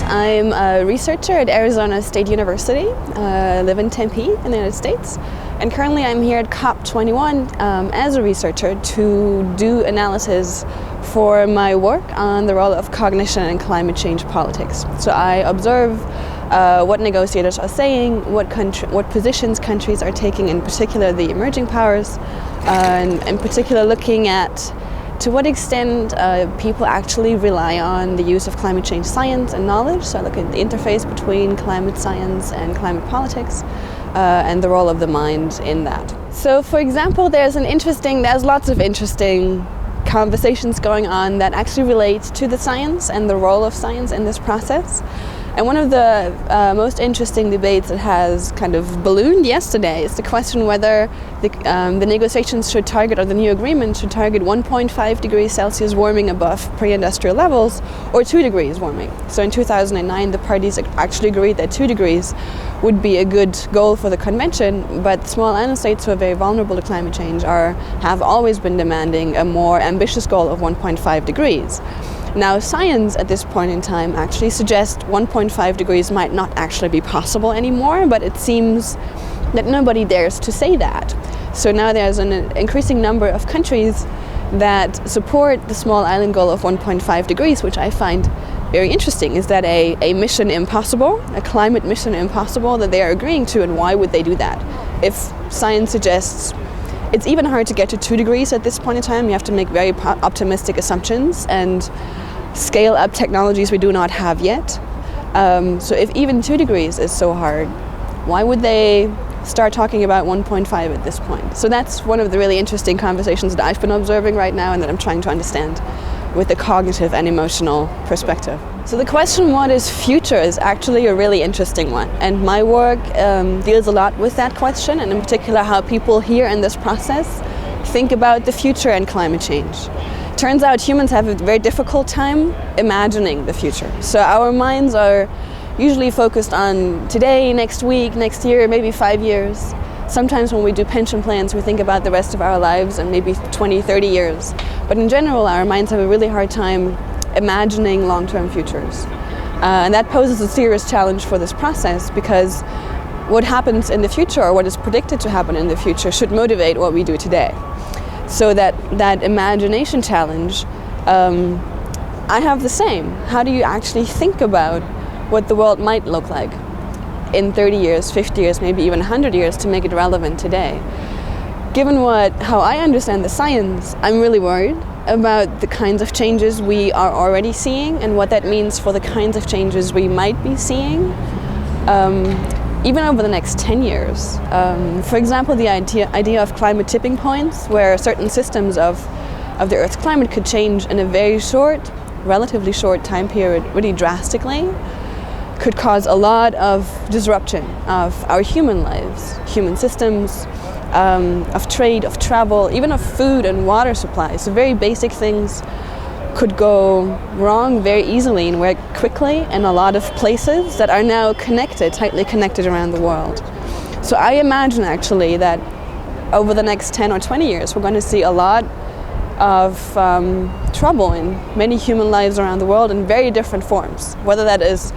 I'm a researcher at Arizona State University. I live in Tempe in the United States, and currently I'm here at COP21 as a researcher to do analysis for my work on the role of cognition in climate change politics. So I observe what negotiators are saying, what positions countries are taking, in particular the emerging powers, and in particular looking at to what extent people actually rely on the use of climate change science and knowledge. So I look at the interface between climate science and climate politics and the role of the mind in that. So for example, there's lots of interesting conversations going on that actually relate to the science and the role of science in this process. And one of the most interesting debates that has kind of ballooned yesterday is the question whether the negotiations should target, or the new agreement should target 1.5 degrees Celsius warming above pre-industrial levels, or 2 degrees warming. So in 2009, the parties actually agreed that 2 degrees would be a good goal for the convention, but small island states who are very vulnerable to climate change have always been demanding a more ambitious goal of 1.5 degrees. Now, science at this point in time actually suggests 1.5 degrees might not actually be possible anymore, but it seems that nobody dares to say that. So now there's an increasing number of countries that support the small island goal of 1.5 degrees, which I find very interesting. Is that a mission impossible, a climate mission impossible that they are agreeing to, and why would they do that? If science suggests it's even hard to get to 2 degrees at this point in time, you have to make very optimistic assumptions and scale up technologies we do not have yet. So if even 2 degrees is so hard, why would they start talking about 1.5 at this point? So that's one of the really interesting conversations that I've been observing right now and that I'm trying to understand with the cognitive and emotional perspective. So the question, what is future, is actually a really interesting one. And my work deals a lot with that question, and in particular how people here in this process think about the future and climate change. Turns out humans have a very difficult time imagining the future. So our minds are usually focused on today, next week, next year, maybe 5 years. Sometimes when we do pension plans, we think about the rest of our lives and maybe 20, 30 years. But in general, our minds have a really hard time imagining long-term futures. And that poses a serious challenge for this process, because what happens in the future, or what is predicted to happen in the future, should motivate what we do today. So that imagination challenge, I have the same. How do you actually think about what the world might look like in 30 years, 50 years, maybe even 100 years to make it relevant today? Given how I understand the science, I'm really worried about the kinds of changes we are already seeing and what that means for the kinds of changes we might be seeing even over the next 10 years. For example, the idea of climate tipping points, where certain systems of the Earth's climate could change in a very short, relatively short time period really drastically, could cause a lot of disruption of our human lives, human systems, of trade, of travel, even of food and water supplies. So very basic things could go wrong very easily and very quickly in a lot of places that are now connected, tightly connected around the world. So I imagine actually that over the next 10 or 20 years, we're going to see a lot of trouble in many human lives around the world in very different forms, whether that is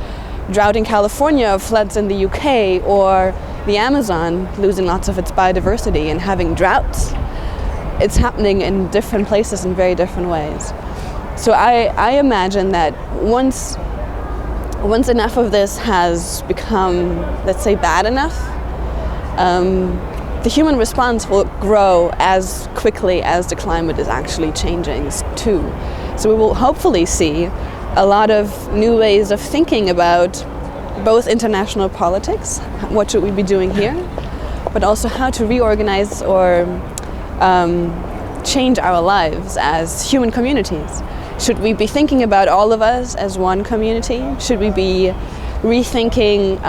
drought in California, floods in the UK, or the Amazon losing lots of its biodiversity and having droughts. It's happening in different places in very different ways. So I imagine that once enough of this has become, let's say, bad enough, the human response will grow as quickly as the climate is actually changing too. So we will hopefully see a lot of new ways of thinking about both international politics, what should we be doing here, but also how to reorganize or change our lives as human communities. Should we be thinking about all of us as one community? Should we be rethinking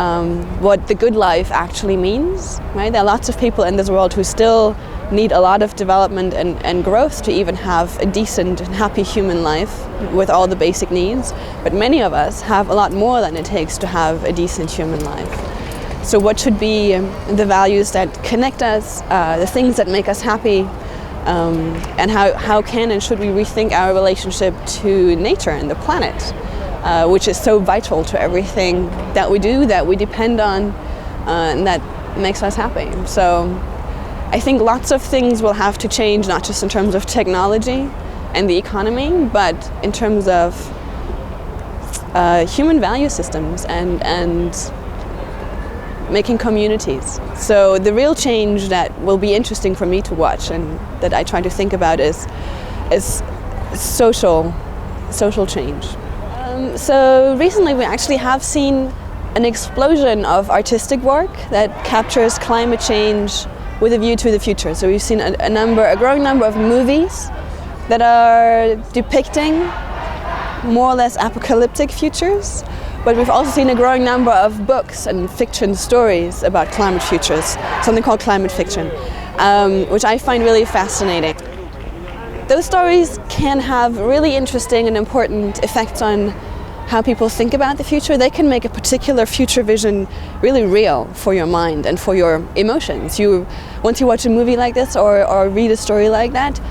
what the good life actually means? Right? There are lots of people in this world who still need a lot of development and growth to even have a decent and happy human life with all the basic needs. But many of us have a lot more than it takes to have a decent human life. So what should be the values that connect us, the things that make us happy, and how can and should we rethink our relationship to nature and the planet, which is so vital to everything that we do, that we depend on, and that makes us happy. So I think lots of things will have to change, not just in terms of technology and the economy, but in terms of human value systems and making communities. So the real change that will be interesting for me to watch and that I try to think about is social change. So recently we actually have seen an explosion of artistic work that captures climate change with a view to the future. So we've seen a growing number of movies that are depicting more or less apocalyptic futures, but we've also seen a growing number of books and fiction stories about climate futures, something called climate fiction, which I find really fascinating. Those stories can have really interesting and important effects on how people think about the future. They can make a particular future vision really real for your mind and for your emotions. Once you watch a movie like this or read a story like that,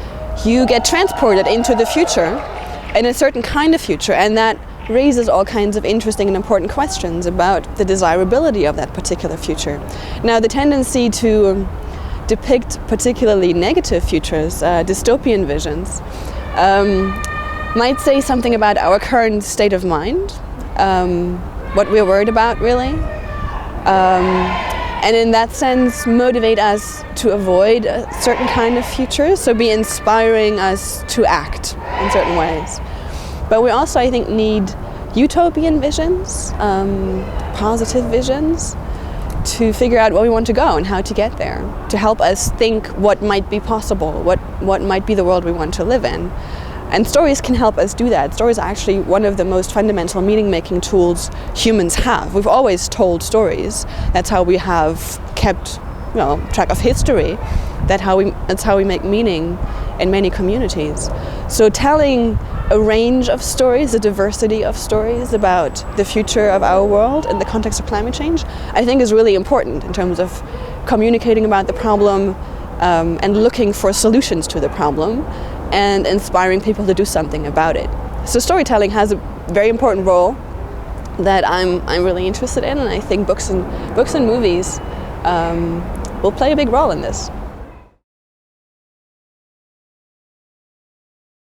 you get transported into the future, in a certain kind of future, and that raises all kinds of interesting and important questions about the desirability of that particular future. Now, the tendency to depict particularly negative futures, dystopian visions, might say something about our current state of mind, what we're worried about really, and in that sense motivate us to avoid a certain kind of future, so be inspiring us to act in certain ways. But we also, I think, need utopian visions, positive visions, to figure out where we want to go and how to get there, to help us think what might be possible, what might be the world we want to live in. And stories can help us do that. Stories are actually one of the most fundamental meaning-making tools humans have. We've always told stories. That's how we have kept track of history. That's how we make meaning in many communities. So telling a range of stories, a diversity of stories about the future of our world in the context of climate change, I think is really important in terms of communicating about the problem and looking for solutions to the problem and inspiring people to do something about it. So storytelling has a very important role that I'm really interested in, and I think books and movies will play a big role in this.